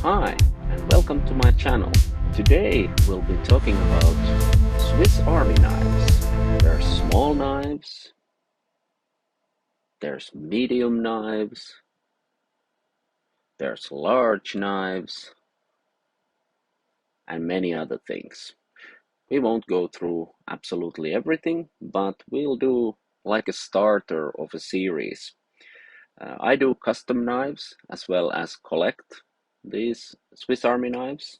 Hi, and welcome to my channel. Today we'll be talking about Swiss Army knives. There's small knives, there's medium knives, there's large knives, and many other things. We won't go through absolutely everything, but we'll do like a starter of a series. I do custom knives as well as collect these Swiss Army knives.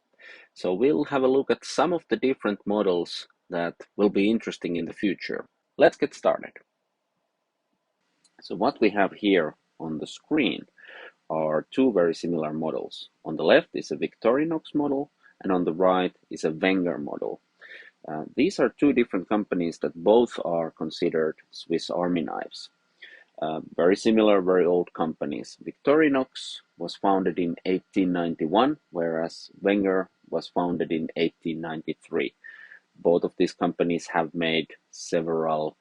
So we'll have a look at some of the different models that will be interesting in the future. Let's get started. So what we have here on the screen are two very similar models. On the left is a Victorinox model, and on the right is a Wenger model. These are two different companies that both are considered Swiss Army knives. Very similar, very old companies. Victorinox was founded in 1891, whereas Wenger was founded in 1893. Both of these companies have made several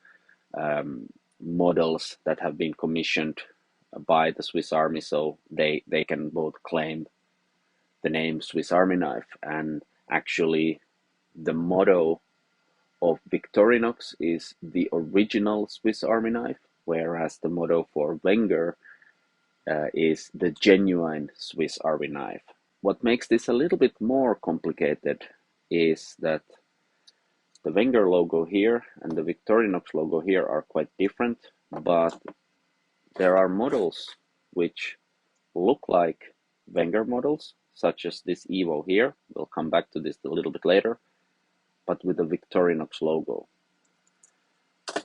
models that have been commissioned by the Swiss Army, so they can both claim the name Swiss Army knife. And actually, the motto of Victorinox is the original Swiss Army knife, whereas the motto for Wenger is the genuine Swiss Army knife. What makes this a little bit more complicated is that the Wenger logo here and the Victorinox logo here are quite different, but there are models which look like Wenger models, such as this Evo here. We'll come back to this a little bit later, but with the Victorinox logo.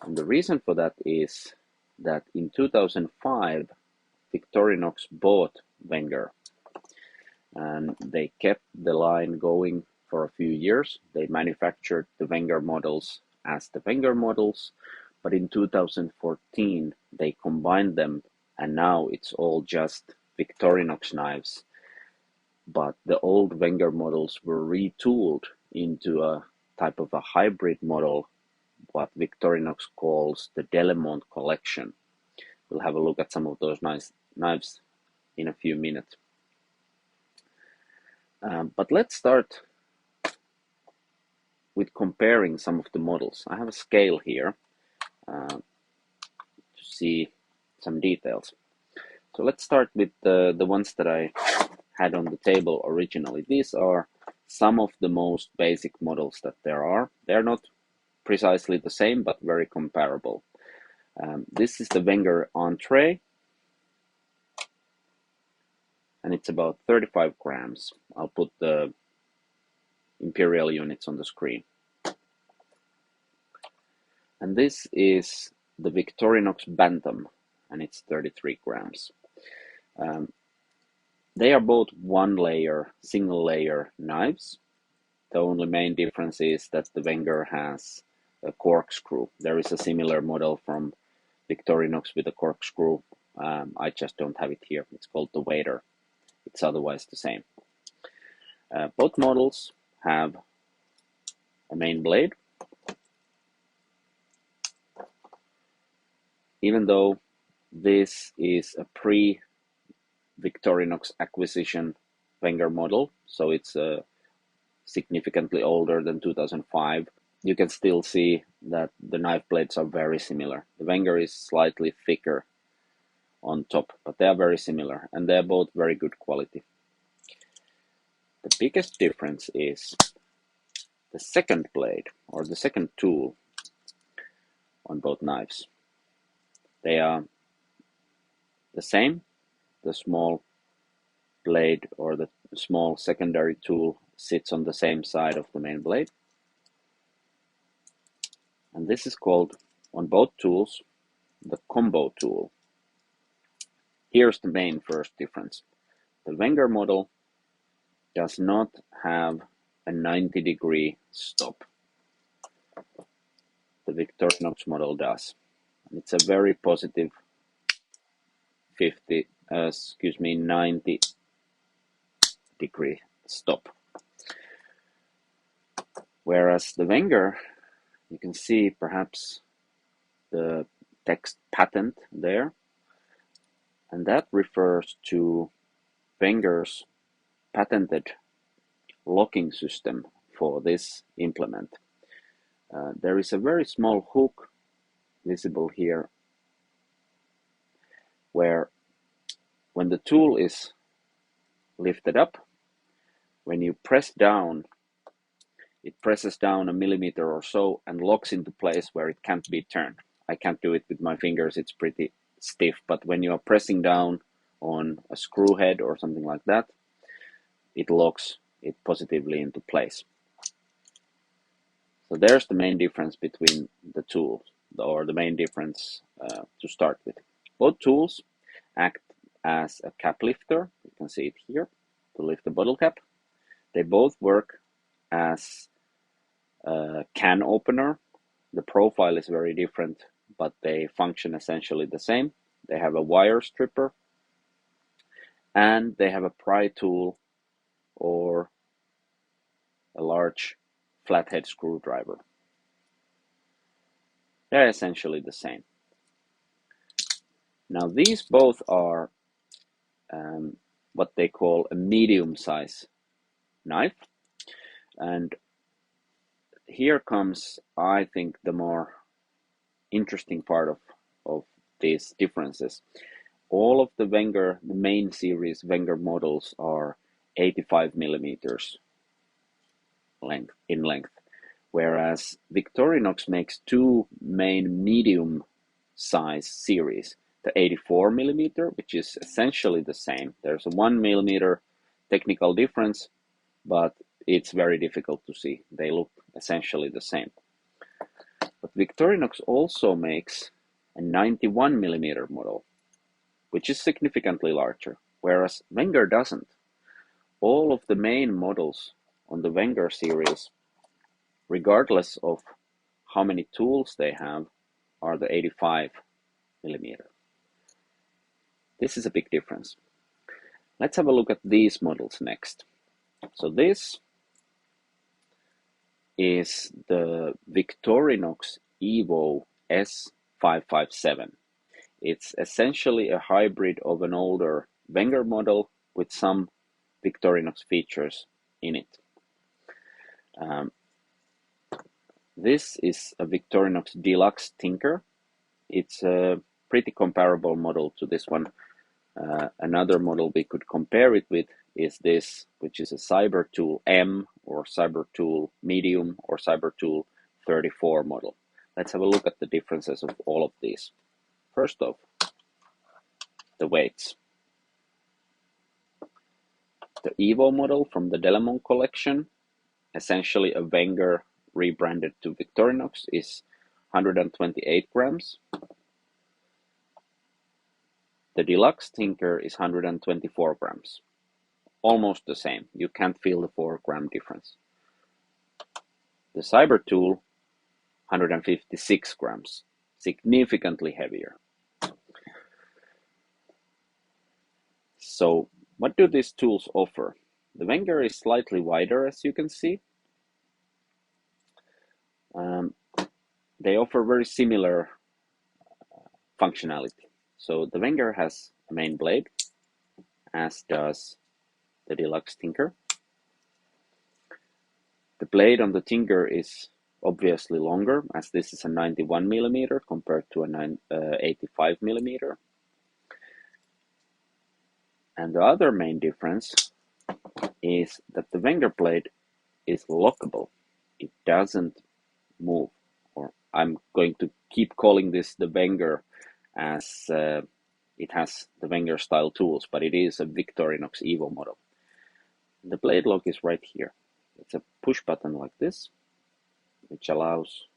And the reason for that is that in 2005, Victorinox bought Wenger, and they kept the line going for a few years. They manufactured the Wenger models as the Wenger models, but in 2014 they combined them, and now it's all just Victorinox knives. But the old Wenger models were retooled into a type of a hybrid model, what Victorinox calls the Délemont collection. We'll have a look at some of those nice knives in a few minutes. But let's start with comparing some of the models. I have a scale here to see some details. So let's start with the ones that I had on the table originally. These are some of the most basic models that there are. They're not precisely the same, but very comparable. This is the Wenger Entree, and it's about 35 grams. I'll put the imperial units on the screen. And this is the Victorinox Bantam, and it's 33 grams. They are both one layer, single layer knives. The only main difference is that the Wenger has a corkscrew. There is a similar model from Victorinox with a corkscrew. I just don't have it here. It's called the Wader. It's otherwise the same. Both models have a main blade. Even though this is a pre-Victorinox acquisition Wenger model, so it's significantly older than 2005, you can still see that the knife blades are very similar. The Wenger is slightly thicker on top, but they are very similar, and they're both very good quality. The biggest difference is the second blade, or the second tool on both knives. They are the same. The small blade or the small secondary tool sits on the same side of the main blade. And this is called, on both tools, the combo tool. Here's the main first difference. The Wenger model does not have a 90-degree stop. The Victorinox model does. And it's a very positive 90-degree stop. Whereas the Wenger, you can see perhaps the text patent there, and that refers to Wenger's patented locking system for this implement. There is a very small hook visible here where when the tool is lifted up, when you press down, it presses down a millimeter or so and locks into place where it can't be turned. I can't do it with my fingers, it's pretty stiff, but when you are pressing down on a screw head or something like that, it locks it positively into place. So there's the main difference between the tools, or the main difference to start with. Both tools act as a cap lifter, you can see it here, to lift the bottle cap. They both work as a can opener. The profile is very different, but they function essentially the same. They have a wire stripper, and they have a pry tool or a large flathead screwdriver. They're essentially the same. Now these both are what they call a medium size knife, and here comes, I think, the more interesting part of these differences. All of the Wenger, the main series Wenger models are 85 millimeters in length, whereas Victorinox makes two main medium size series. The 84 millimeter, which is essentially the same. There's a 1 millimeter technical difference, but it's very difficult to see. They look essentially the same. But Victorinox also makes a 91 millimeter model, which is significantly larger, whereas Wenger doesn't. All of the main models on the Wenger series, regardless of how many tools they have, are the 85 millimeter. This is a big difference. Let's have a look at these models next. So this is the Victorinox Evo S557. It's essentially a hybrid of an older Wenger model with some Victorinox features in it. This is a Victorinox Deluxe Tinker. It's a pretty comparable model to this one. Another model we could compare it with is this, which is a Cybertool M or Cybertool Medium or Cybertool 34 model. Let's have a look at the differences of all of these. First off, the weights. The Evo model from the Délemont collection, essentially a Wenger rebranded to Victorinox, is 128 grams. The Deluxe Tinker is 124 grams. Almost the same. You can't feel the 4-gram difference. The Cybertool, 156 grams. Significantly heavier. So, what do these tools offer? The Wenger is slightly wider, as you can see. They offer very similar functionality. So the Wenger has a main blade, as does the Deluxe Tinker. The blade on the Tinker is obviously longer, as this is a 91 millimeter compared to a 85 millimeter. And the other main difference is that the Wenger blade is lockable. It doesn't move, or I'm going to keep calling this the Wenger as it has the Wenger style tools, but it is a Victorinox Evo model. The blade lock is right here. It's a push button like this, which allows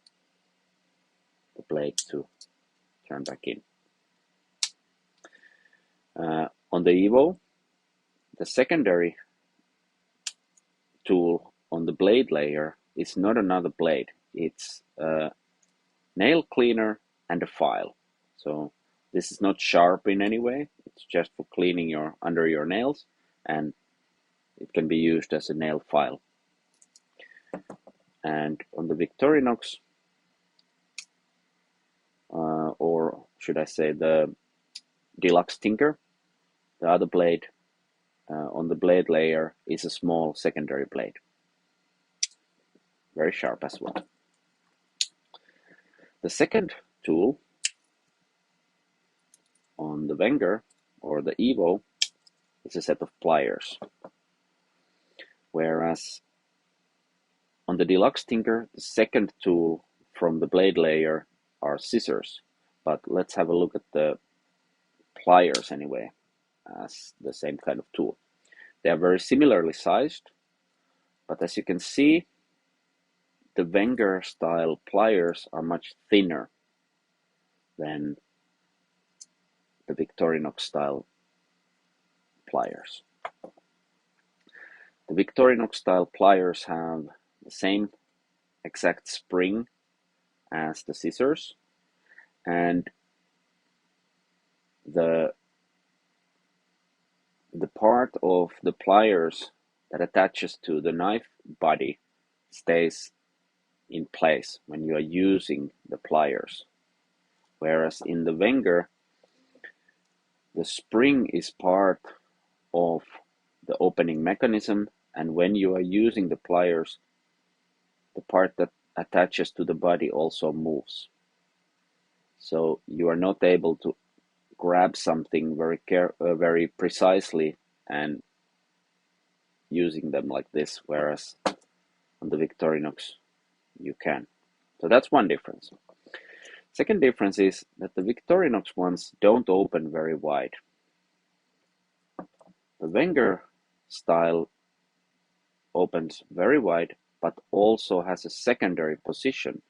the blade to turn back in. On the Evo, the secondary tool on the blade layer is not another blade. It's a nail cleaner and a file. So this is not sharp in any way. It's just for cleaning under your nails, and it can be used as a nail file. And on the Victorinox, or should I say the Deluxe Tinker, the other blade on the blade layer is a small secondary blade. Very sharp as well. The second tool on the Wenger or the Evo is a set of pliers. Whereas on the Deluxe Tinker, the second tool from the blade layer are scissors. But let's have a look at the pliers anyway, as the same kind of tool. They are very similarly sized, but as you can see, the Wenger style pliers are much thinner than the Victorinox style pliers. The Victorinox style pliers have the same exact spring as the scissors, and the part of the pliers that attaches to the knife body stays in place when you are using the pliers. Whereas in the Wenger, the spring is part of the opening mechanism, and when you are using the pliers, the part that attaches to the body also moves. So you are not able to grab something very precisely and using them like this, whereas on the Victorinox you can. So that's one difference. Second difference is that the Victorinox ones don't open very wide. The Wenger style opens very wide, but also has a secondary position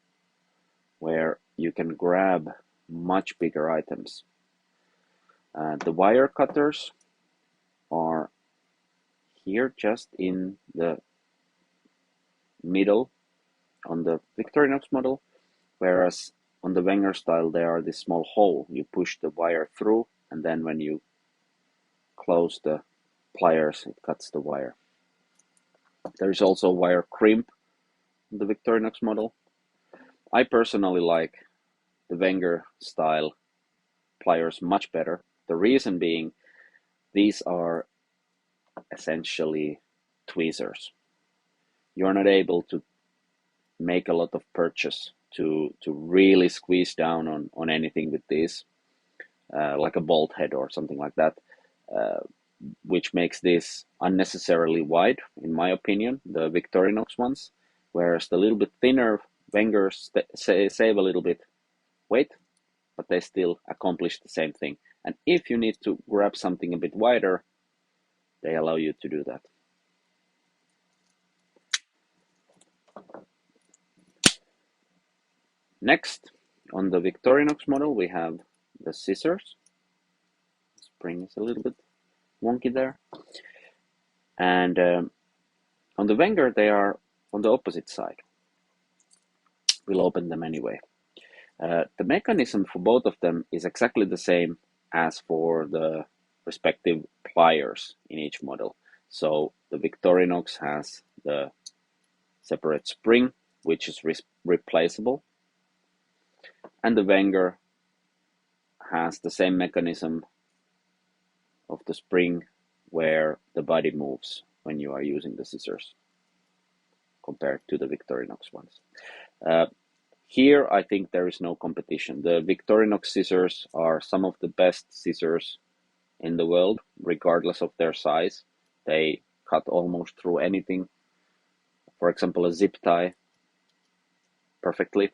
where you can grab much bigger items. The wire cutters are here just in the middle on the Victorinox model, whereas on the Wenger style there are this small hole. You push the wire through, and then when you close the pliers, it cuts the wire. There is also wire crimp in the Victorinox model. I personally like the Wenger style pliers much better. The reason being, these are essentially tweezers. You're not able to make a lot of purchase to really squeeze down on anything with these, like a bolt head or something like that, which makes this unnecessarily wide, in my opinion, the Victorinox ones, whereas the little bit thinner Wengers save a little bit weight, but they still accomplish the same thing. And if you need to grab something a bit wider, they allow you to do that. Next, on the Victorinox model, we have the scissors. The spring is a little bit wonky there. And on the Wenger, they are on the opposite side. We'll open them anyway. The mechanism for both of them is exactly the same as for the respective pliers in each model. So the Victorinox has the separate spring, which is replaceable, and the Wenger has the same mechanism of the spring where the body moves when you are using the scissors compared to the Victorinox ones. Here, I think there is no competition. The Victorinox scissors are some of the best scissors in the world, regardless of their size. They cut almost through anything. For example, a zip tie perfectly.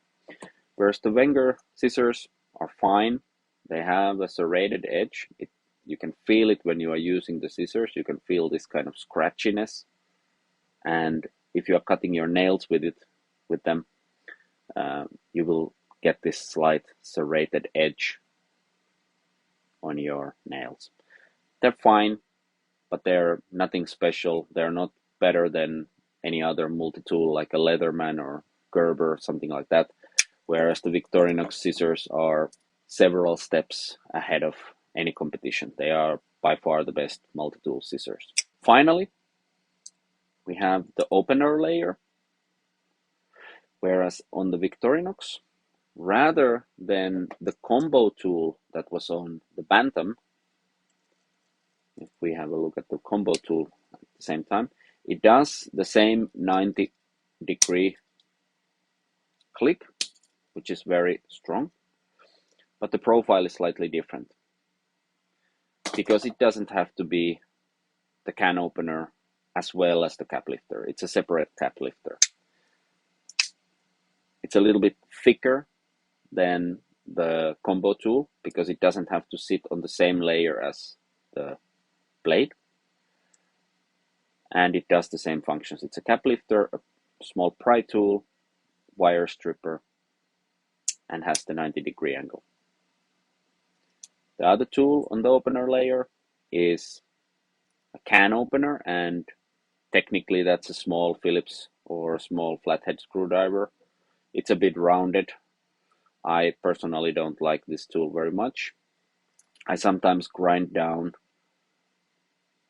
Whereas the Wenger scissors are fine. They have a serrated edge. You can feel it when you are using the scissors. You can feel this kind of scratchiness. And if you are cutting your nails with them, you will get this slight serrated edge on your nails. They're fine, but they're nothing special. They're not better than any other multi-tool like a Leatherman or Gerber, something like that. Whereas the Victorinox scissors are several steps ahead of any competition. They are by far the best multi-tool scissors. Finally, we have the opener layer. Whereas on the Victorinox, rather than the combo tool that was on the Bantam, if we have a look at the combo tool at the same time, it does the same 90-degree click, which is very strong, but the profile is slightly different because it doesn't have to be the can opener as well as the cap lifter. It's a separate cap lifter. It's a little bit thicker than the combo tool because it doesn't have to sit on the same layer as the blade, and it does the same functions. It's a cap lifter, a small pry tool, wire stripper, and has the 90-degree angle. The other tool on the opener layer is a can opener, and technically that's a small Phillips or a small flathead screwdriver. It's a bit rounded. I personally don't like this tool very much. I sometimes grind down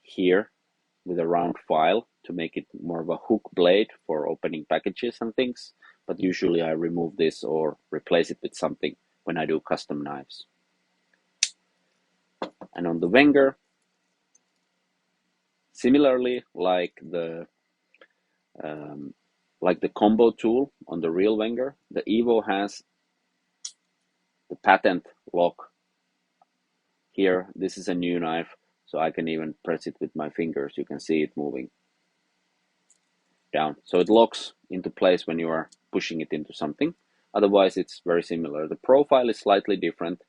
here with a round file to make it more of a hook blade for opening packages and things, but usually I remove this or replace it with something when I do custom knives. And on the Wenger, similarly like the combo tool on the real Wenger, the Evo has the patent lock here. This is a new knife, so I can even press it with my fingers. You can see it moving down. So it locks into place when you are pushing it into something. Otherwise, it's very similar. The profile is slightly different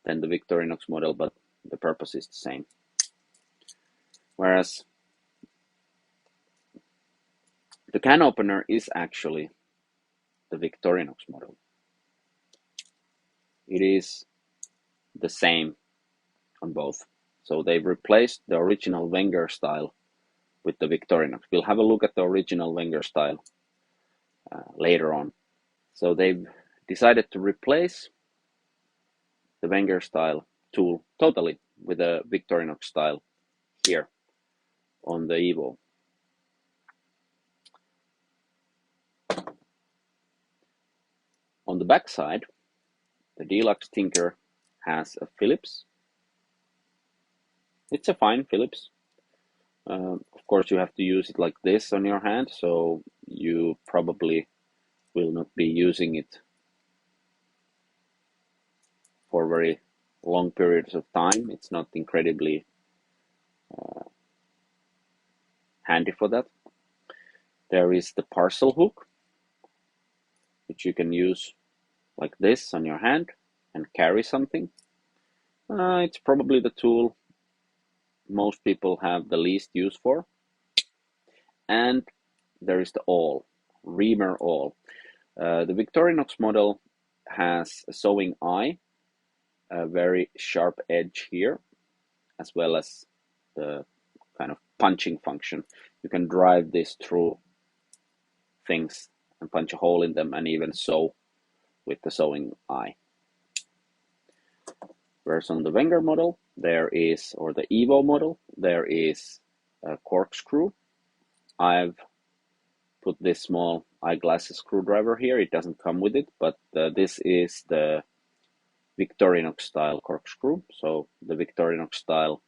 than the Victorinox model, but the purpose is the same. Whereas the can opener is actually the Victorinox model. It is the same on both. So they've replaced the original Wenger style with the Victorinox. We'll have a look at the original Wenger style later on. So they've decided to replace the Wenger style tool totally with a Victorinox style here on the Evo. On the back side, the Deluxe Tinker has a Phillips. It's a fine Phillips. Of course, you have to use it like this on your hand, so you probably will not be using it for very long periods of time. It's not incredibly handy for that. There is the parcel hook, which you can use like this on your hand and carry something. It's probably the tool most people have the least use for. And there is the awl, reamer awl. The Victorinox model has a sewing eye, a very sharp edge here, as well as the kind of punching function. You can drive this through things and punch a hole in them and even sew with the sewing eye. Whereas on the Wenger model, there is, or the Evo model, there is a corkscrew. I've put this small eyeglass screwdriver here. It doesn't come with it, but this is the Victorinox style corkscrew. So the Victorinox style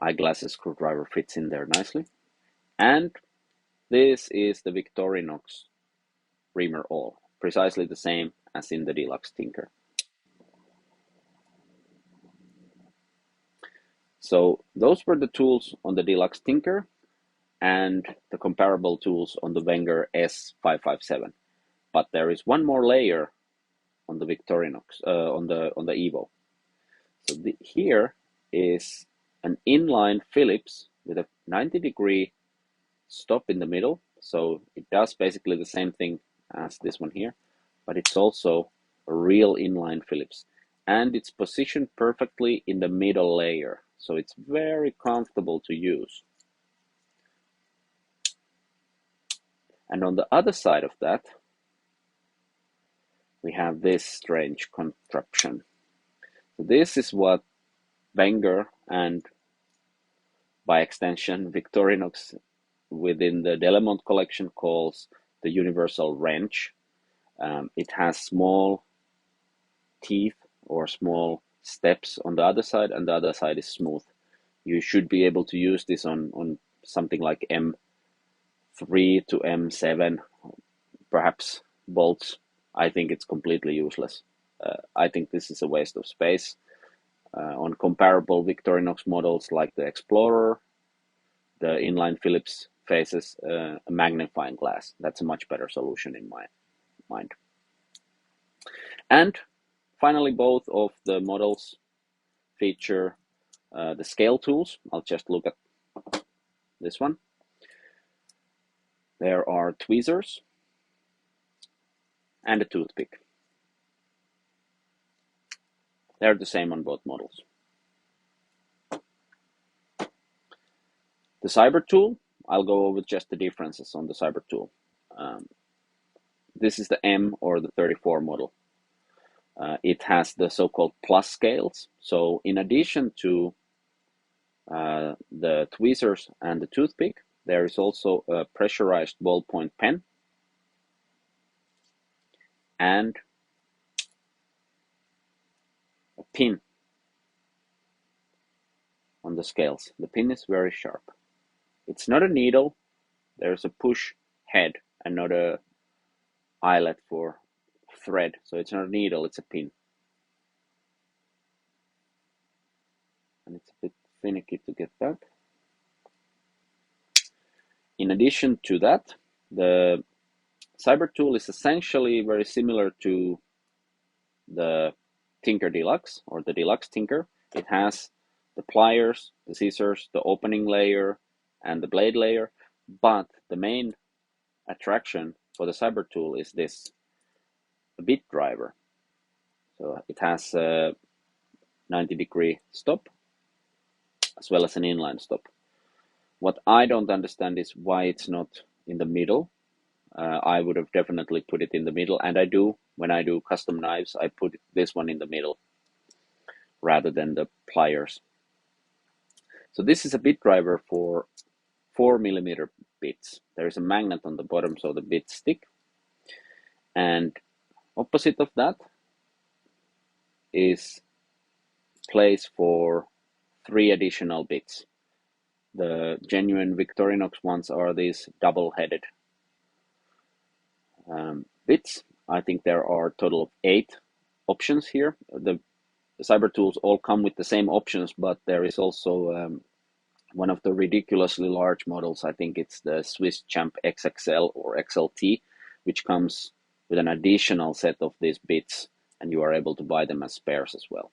eyeglass screwdriver fits in there nicely. And this is the Victorinox reamer awl, precisely the same as in the Deluxe Tinker. So those were the tools on the Deluxe Tinker and the comparable tools on the Wenger S557. But there is one more layer on the Victorinox, on the Evo. So here is an inline Phillips with a 90-degree stop in the middle. So it does basically the same thing as this one here, but it's also a real inline Phillips. And it's positioned perfectly in the middle layer. So it's very comfortable to use. And on the other side of that, we have this strange contraption. So this is what Wenger and by extension Victorinox within the Délemont collection calls the universal wrench. It has small teeth or small steps on the other side, and the other side is smooth. You should be able to use this on something like M3 to M7, perhaps bolts. I think it's completely useless. I think this is a waste of space. On comparable Victorinox models like the Explorer, the inline Phillips faces a magnifying glass. That's a much better solution in my mind. And finally, both of the models feature the scale tools. I'll just look at this one. There are tweezers and a toothpick. They're the same on both models. The Cyber tool, I'll go over just the differences on the Cyber tool. This is the M or the 34 model. It has the so-called plus scales. So in addition to the tweezers and the toothpick, there is also a pressurized ballpoint pen and a pin on the scales. The pin is very sharp. It's not a needle. There's a push head and not a eyelet for thread. So it's not a needle, it's a pin. And it's a bit finicky to get that. In addition to that, the Cyber tool is essentially very similar to the Tinker Deluxe or the Deluxe Tinker. It has the pliers, the scissors, the opening layer, and the blade layer, but the main attraction for the Cyber tool is this bit driver. So it has a 90-degree stop as well as an inline stop. What I don't understand is why it's not in the middle. I would have definitely put it in the middle, and I do. When I do custom knives, I put this one in the middle rather than the pliers. So this is a bit driver for 4mm bits. There is a magnet on the bottom so the bits stick. And opposite of that is place for 3 additional bits. The genuine Victorinox ones are these double-headed bits. I think there are a total of 8 options here. The Cyber tools all come with the same options, but there is also one of the ridiculously large models. I think it's the Swiss Champ XXL or XLT, which comes with an additional set of these bits, and you are able to buy them as spares as well.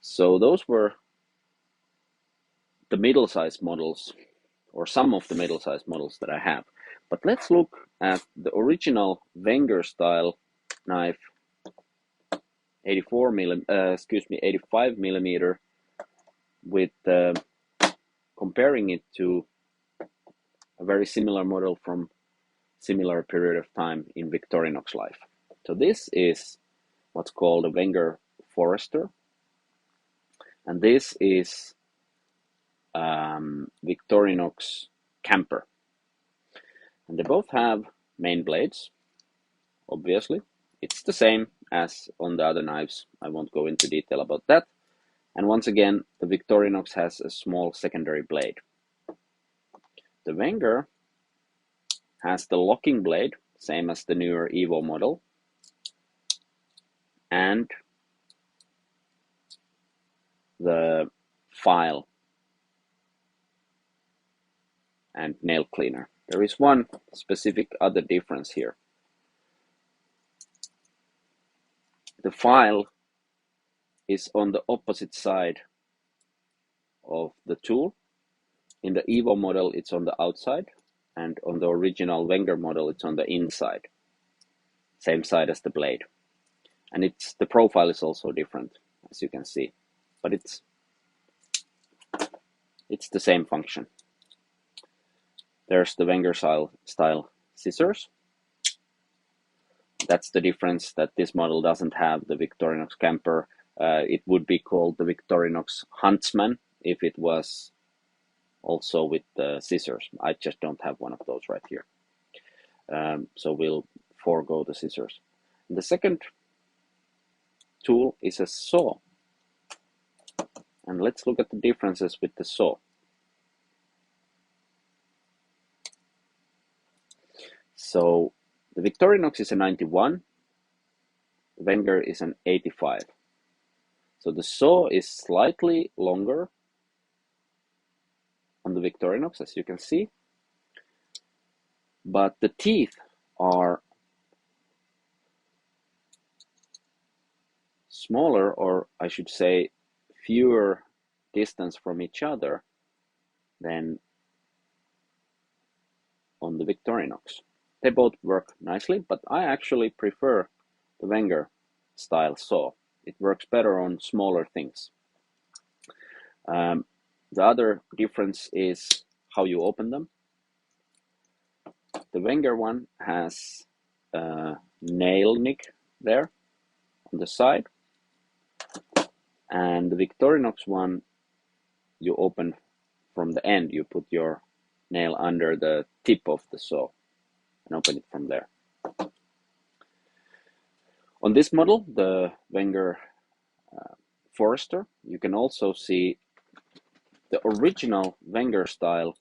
So those were the middle-sized models, or some of the middle-sized models that I have. But let's look at the original Wenger style knife, 85mm, with comparing it to a very similar model from similar period of time in Victorinox life. So this is what's called a Wenger Forester, and this is Victorinox Camper. And they both have main blades, obviously. It's the same as on the other knives. I won't go into detail about that. And once again, the Victorinox has a small secondary blade. The Wenger has the locking blade, same as the newer Evo model, and the file and nail cleaner. There is one specific other difference here. The file is on the opposite side of the tool. In the Evo model, it's on the outside, and on the original Wenger model, it's on the inside. Same side as the blade. And the profile is also different, as you can see, but it's the same function. There's the Wenger style scissors. That's the difference, that this model doesn't have the Victorinox Camper. It would be called the Victorinox Huntsman if it was also with the scissors. I just don't have one of those right here. So we'll forego the scissors. And the second tool is a saw. And let's look at the differences with the saw. So the Victorinox is a 91, the Wenger is an 85. So the saw is slightly longer on the Victorinox, as you can see, but the teeth are smaller, or I should say fewer distance from each other than on the Victorinox. They both work nicely, but I actually prefer the Wenger style saw. It works better on smaller things. The other difference is how you open them. The Wenger one has a nail nick there on the side, and the Victorinox one you open from the end. You put your nail under the tip of the saw and open it from there. On this model, the Wenger Forester, you can also see the original Wenger style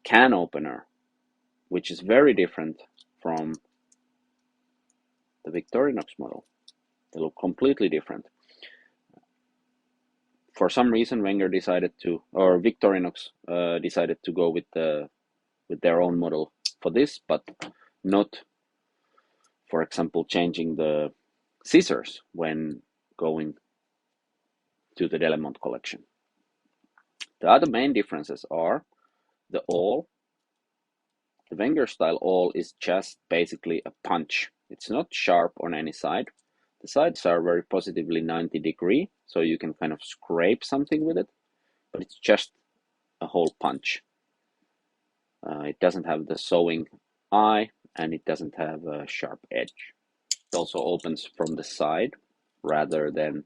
can opener, which is very different from the Victorinox model. They look completely different. For some reason, Wenger decided to, or Victorinox decided to go with their own model for this, but not, for example, changing the scissors when going to the Délemont collection. The other main differences are the awl. The Wenger style awl is just basically a punch. It's not sharp on any side. The sides are very positively 90-degree, so you can kind of scrape something with it, but it's just a hole punch. It doesn't have the sewing eye, and it doesn't have a sharp edge. It also opens from the side rather than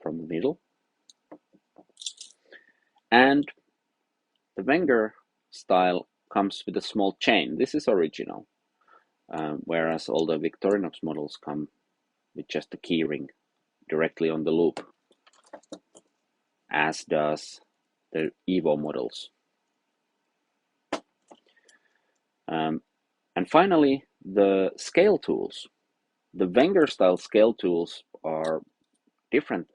from the middle. And the Wenger style comes with a small chain. This is original, whereas all the Victorinox models come with just a keyring directly on the loop, as does the Evo models. And finally, the scale tools. The Wenger style scale tools are different.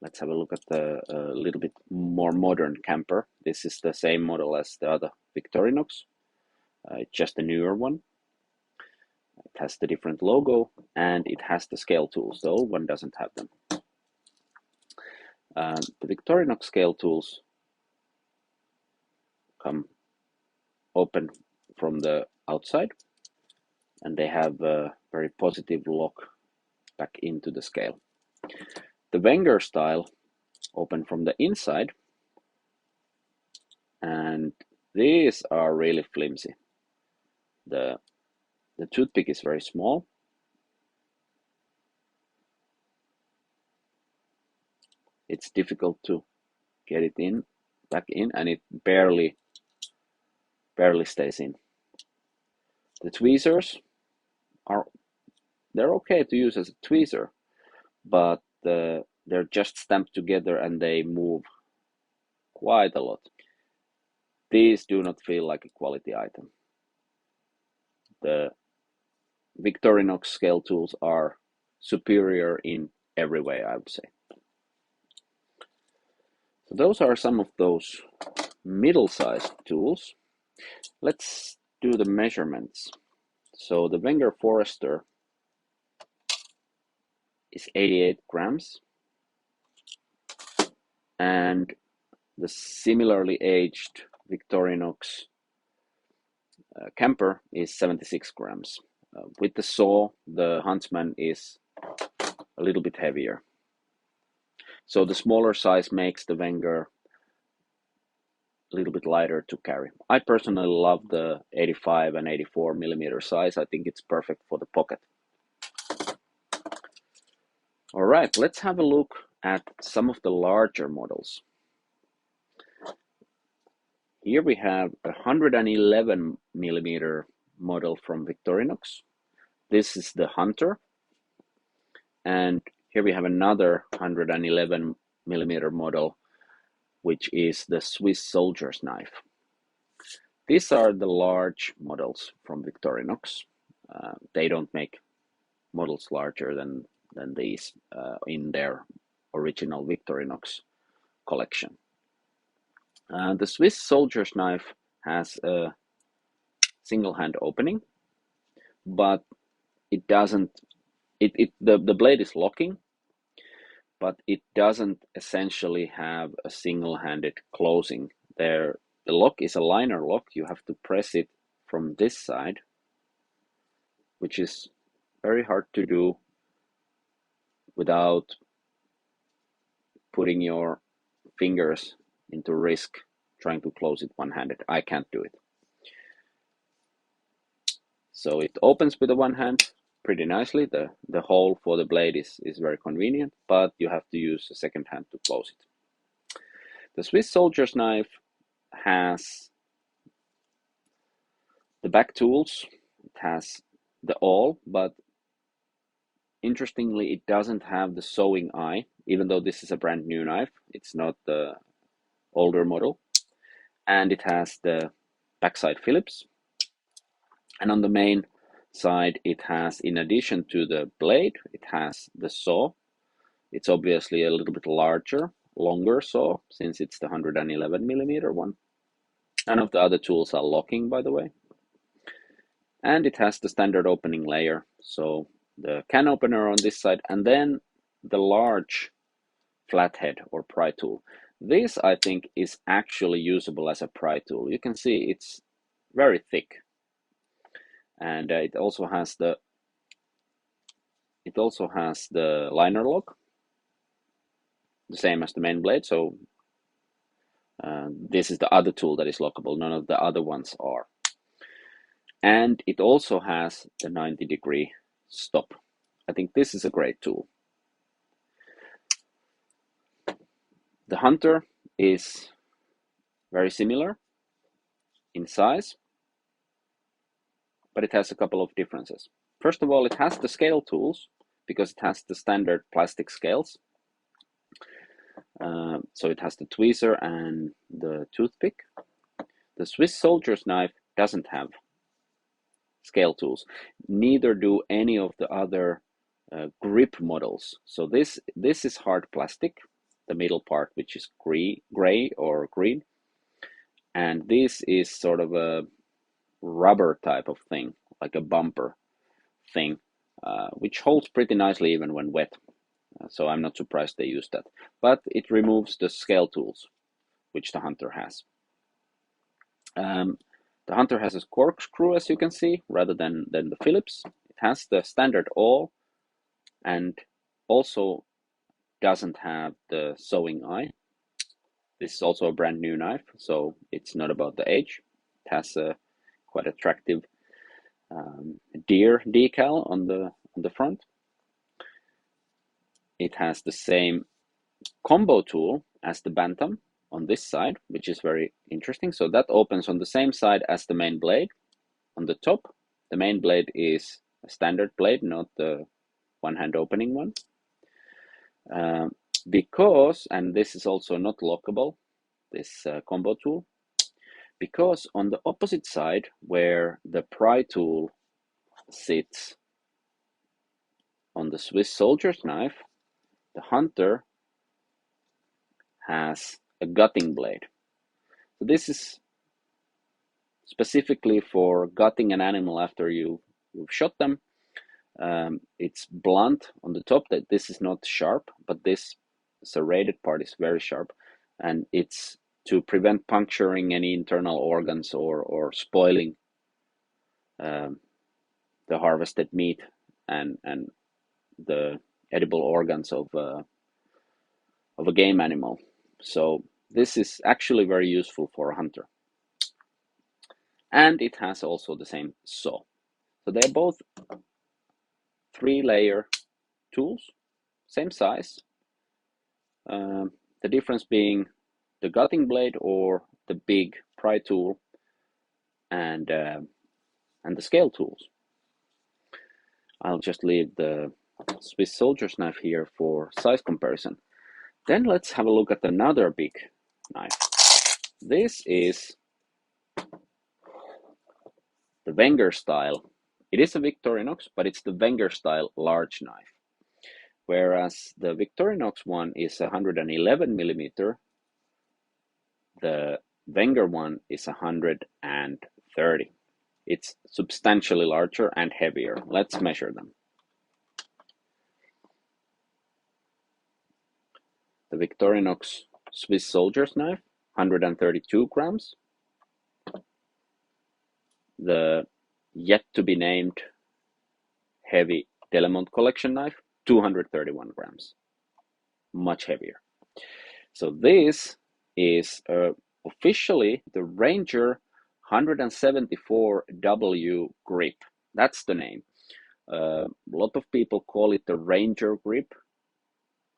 Let's have a look at the little bit more modern camper. This is the same model as the other Victorinox. It's just a newer one. It has the different logo, and it has the scale tools. The old one doesn't have them. The Victorinox scale tools come open from the outside, and they have a very positive lock back into the scale. The Wenger style open from the inside, and these are really flimsy. The toothpick is very small. It's difficult to get it in, back in, and it barely stays in. The tweezers they're okay to use as a tweezer, but they're just stamped together and they move quite a lot. These do not feel like a quality item. The Victorinox scale tools are superior in every way, I would say. So those are some of those middle-sized tools. Let's do the measurements. So the Wenger Forester is 88 grams, and the similarly aged Victorinox camper is 76 grams. With the saw, the Huntsman is a little bit heavier. So the smaller size makes the Wenger a little bit lighter to carry. I personally love the 85 and 84 millimeter size. I think it's perfect for the pocket. All right, let's have a look at some of the larger models. Here we have a 111 millimeter model from Victorinox. This is the Hunter. And here we have another 111 millimeter model, which is the Swiss soldier's knife. These are the large models from Victorinox. They don't make models larger than these in their original Victorinox collection. The Swiss soldier's knife has a single hand opening, but it doesn't. The blade is locking, but it doesn't essentially have a single-handed closing. The lock is a liner lock. You have to press it from this side, which is very hard to do without putting your fingers into risk trying to close it one-handed. I can't do it. So it opens with the one hand pretty nicely. The hole for the blade is very convenient, but you have to use a second hand to close it. The Swiss soldier's knife has the back tools. It has the awl, but interestingly, it doesn't have the sewing eye, even though this is a brand new knife. It's not the older model. And it has the backside Phillips. And on the main side, it has, in addition to the blade, it has the saw. It's obviously a little bit longer saw, since it's the 111 millimeter one. None of the other tools are locking, by the way. And it has the standard opening layer, so the can opener on this side, and then the large flathead or pry tool. This, I think, is actually usable as a pry tool. You can see it's very thick, and it also has the liner lock, the same as the main blade. So this is the other tool that is lockable. None of the other ones are. And it also has the 90-degree stop. I think this is a great tool. The Hunter is very similar in size, but it has a couple of differences. First of all, it has the scale tools because it has the standard plastic scales. So it has the tweezer and the toothpick. The Swiss soldier's knife doesn't have scale tools. Neither do any of the other grip models. So this is hard plastic, the middle part, which is gray or green, and this is sort of a rubber type of thing, like a bumper thing, which holds pretty nicely even when wet. So I'm not surprised they use that. But it removes the scale tools, which the Hunter has. The Hunter has a corkscrew, as you can see, rather than the Phillips. It has the standard awl, and also doesn't have the sewing eye. This is also a brand new knife, so it's not about the age. It has a quite attractive deer decal on the front. It has the same combo tool as the Bantam on this side, which is very interesting. So that opens on the same side as the main blade on the top. The main blade is a standard blade, not the one-hand opening one. Because, and this is also not lockable, this combo tool, because on the opposite side where the pry tool sits on the Swiss soldier's knife, the Hunter has a gutting blade. So this is specifically for gutting an animal after you've shot them. It's blunt on the top. That this is not sharp, but this serrated part is very sharp, and it's to prevent puncturing any internal organs or spoiling the harvested meat and the edible organs of a game animal. So this is actually very useful for a hunter. And it has also the same saw. So they're both 3-layer tools, same size. The difference being the gutting blade or the big pry tool, and the scale tools. I'll just leave the Swiss soldier's knife here for size comparison. Then let's have a look at another big knife. This is the Wenger style. It is a Victorinox, but it's the Wenger style large knife. Whereas the Victorinox one is 111 millimeter, the Wenger one is 130. It's substantially larger and heavier. Let's measure them. The Victorinox Swiss soldier's knife, 132 grams. The yet to be named heavy Délemont collection knife, 231 grams. Much heavier. So this is officially the Ranger 174W grip. That's the name. A lot of people call it the Ranger grip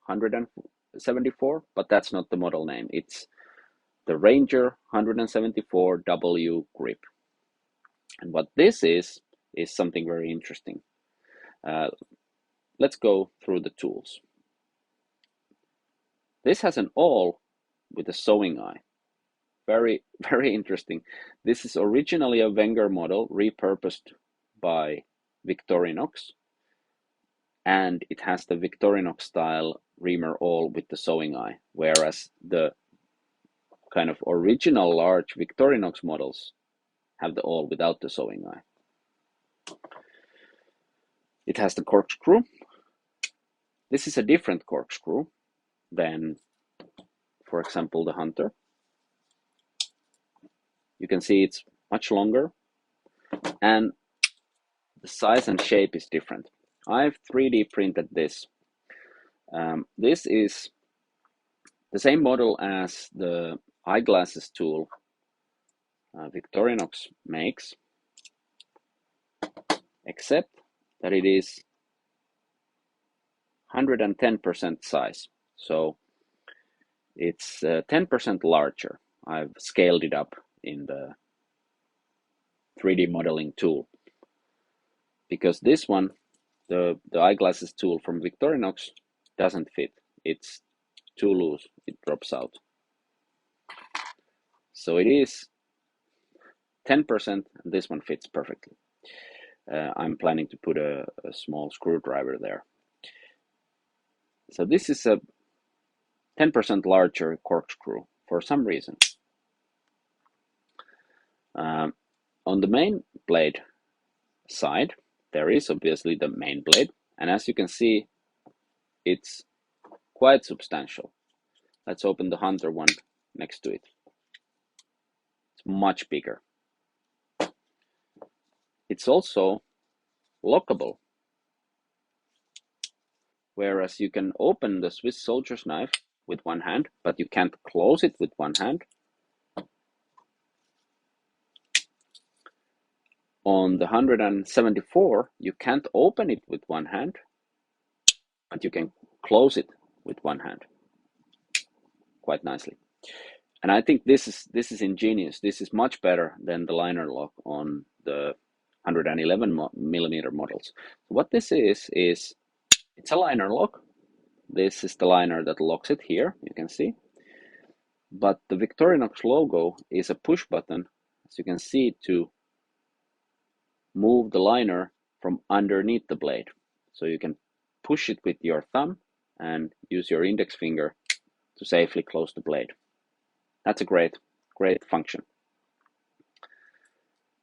174, but that's not the model name. It's the Ranger 174W grip. And what this is something very interesting. Let's go through the tools. This has an awl with a sewing eye. Very, very interesting. This is originally a Wenger model repurposed by Victorinox, and it has the Victorinox style reamer awl with the sewing eye, whereas the kind of original large Victorinox models have the awl without the sewing eye. It has the corkscrew. This is a different corkscrew than, for example, the Hunter. You can see it's much longer, and the size and shape is different. I've 3D printed this. This is the same model as the eyeglasses tool Victorinox makes, except that it is 110% size. So it's 10% larger. I've scaled it up in the 3D modeling tool, because this one, the eyeglasses tool from Victorinox, doesn't fit. It's too loose, it drops out. So it is 10%, and this one fits perfectly. I'm planning to put a small screwdriver there. So this is a 10% larger corkscrew for some reason. On the main blade side, there is obviously the main blade, and as you can see, it's quite substantial. Let's open the Hunter one next to it. It's much bigger. It's also lockable, whereas you can open the Swiss soldier's knife with one hand, but you can't close it with one hand. On the 174, you can't open it with one hand, but you can close it with one hand quite nicely. And I think this is ingenious. This is much better than the liner lock on the 111 millimeter models. What this is it's a liner lock. This is the liner that locks it here, you can see. But the Victorinox logo is a push button, as you can see, to move the liner from underneath the blade. So you can push it with your thumb and use your index finger to safely close the blade. That's a great function.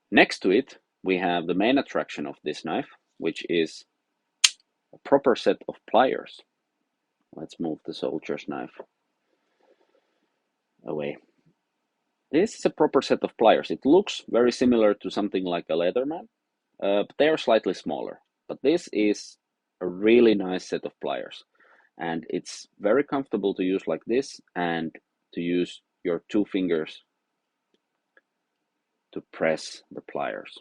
Next to it, we have the main attraction of this knife, which is a proper set of pliers. Let's move the soldier's knife away. This is a proper set of pliers. It looks very similar to something like a Leatherman, but they are slightly smaller. But this is a really nice set of pliers, and it's very comfortable to use like this, and to use your two fingers to press the pliers.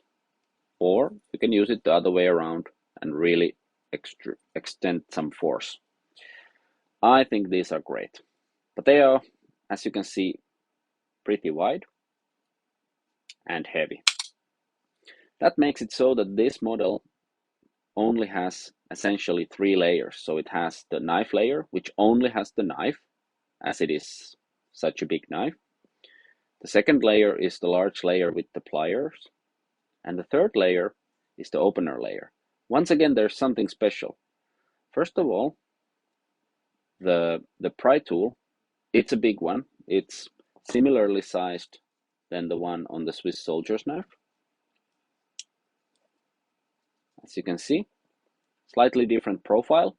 Or you can use it the other way around and really extend some force. I think these are great, but they are, as you can see, pretty wide. and heavy. That makes it so that this model only has essentially 3 layers. So it has the knife layer, which only has the knife, as it is such a big knife. The second layer is the large layer with the pliers. And the third layer is the opener layer. Once again, there's something special. First of all, the pry tool, it's a big one. It's similarly sized than the one on the Swiss soldier's knife. As you can see, slightly different profile,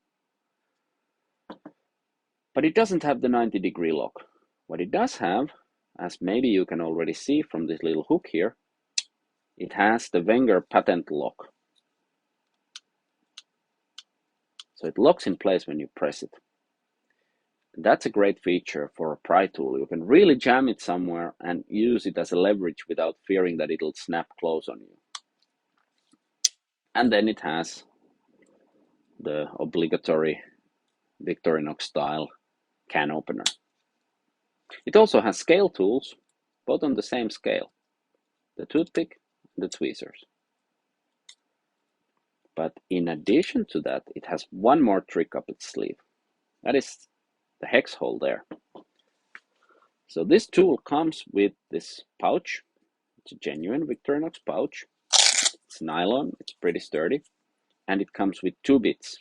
but it doesn't have the 90-degree lock. What it does have, as maybe you can already see from this little hook here, it has the Wenger patent lock. So it locks in place when you press it. That's a great feature for a pry tool. You can really jam it somewhere and use it as a leverage without fearing that it'll snap close on you. And then it has the obligatory Victorinox style can opener. It also has scale tools, both on the same scale, the toothpick and the tweezers. But in addition to that, it has one more trick up its sleeve. That is the hex hole there. So this tool comes with this pouch. It's a genuine Victorinox pouch. It's nylon, it's pretty sturdy, and it comes with 2 bits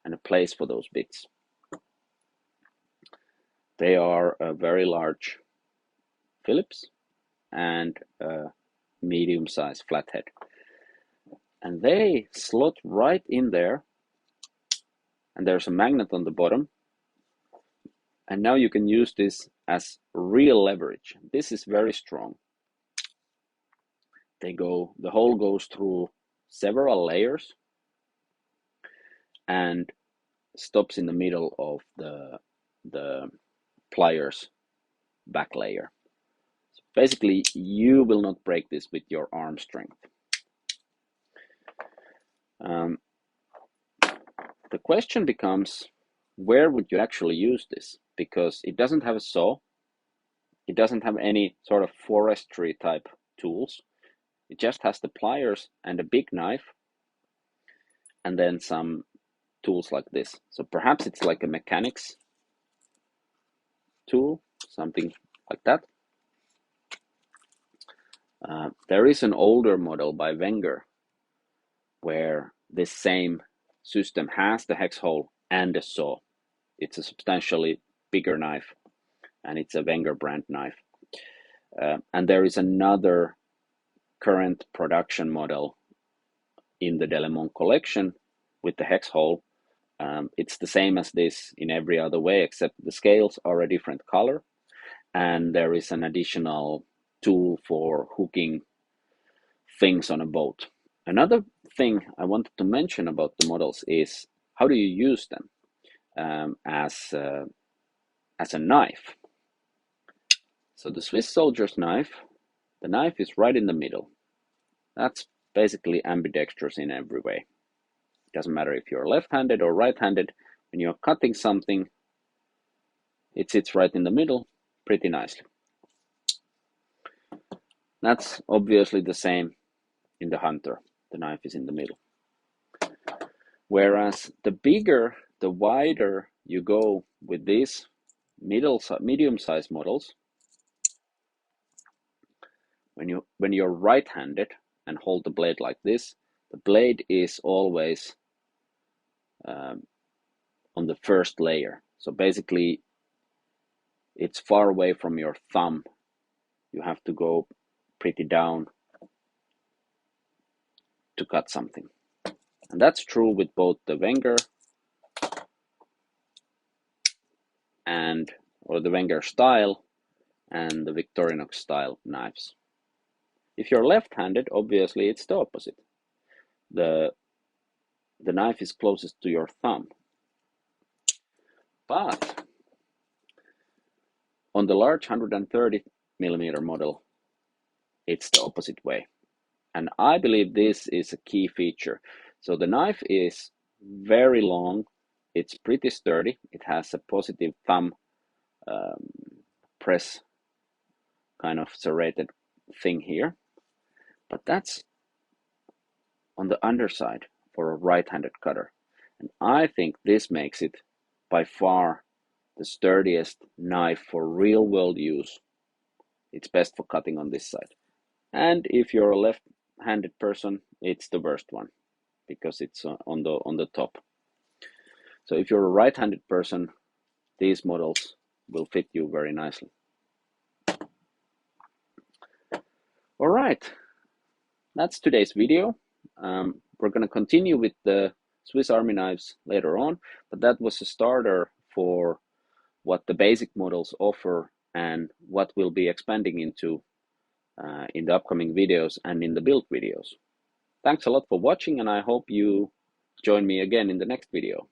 and a place for those bits. They are a very large Phillips and a medium-sized flathead. And they slot right in there, and there's a magnet on the bottom. And now you can use this as real leverage. This is very strong. The hole goes through several layers and stops in the middle of the pliers back layer. So basically, you will not break this with your arm strength. The question becomes, where would you actually use this? Because it doesn't have a saw. It doesn't have any sort of forestry type tools. It just has the pliers and a big knife, and then some tools like this. So perhaps it's like a mechanics tool, something like that. There is an older model by Wenger where this same system has the hex hole and a saw. It's a substantially bigger knife, and it's a Wenger brand knife. And there is another current production model in the Délemont collection with the hex hole. It's the same as this in every other way, except the scales are a different color, and there is an additional tool for hooking things on a boat. Another thing I wanted to mention about the models is how do you use them as a knife. So the Swiss soldier's knife, the knife is right in the middle. That's basically ambidextrous in every way. It doesn't matter if you're left-handed or right-handed. When you're cutting something, it sits right in the middle pretty nicely. That's obviously the same in the hunter. The knife is in the middle. Whereas the bigger, the wider you go with these medium-sized models, when you're right-handed and hold the blade like this, the blade is always on the first layer. So basically, it's far away from your thumb. You have to go pretty down to cut something. And that's true with both the Wenger or the Wenger style and the Victorinox style knives. If you're left-handed, obviously it's the opposite. The knife is closest to your thumb. But on the large 130mm model, it's the opposite way. And I believe this is a key feature. So the knife is very long. It's pretty sturdy. It has a positive thumb press kind of serrated thing here, but that's on the underside for a right-handed cutter. And I think this makes it by far the sturdiest knife for real-world use. It's best for cutting on this side. And if you're a left-handed person, it's the worst one because it's on the top. So if you're a right-handed person, these models will fit you very nicely. All right, that's today's video. We're going to continue with the Swiss Army knives later on, but that was a starter for what the basic models offer and what we'll be expanding into in the upcoming videos and in the build videos. Thanks a lot for watching, and I hope you join me again in the next video.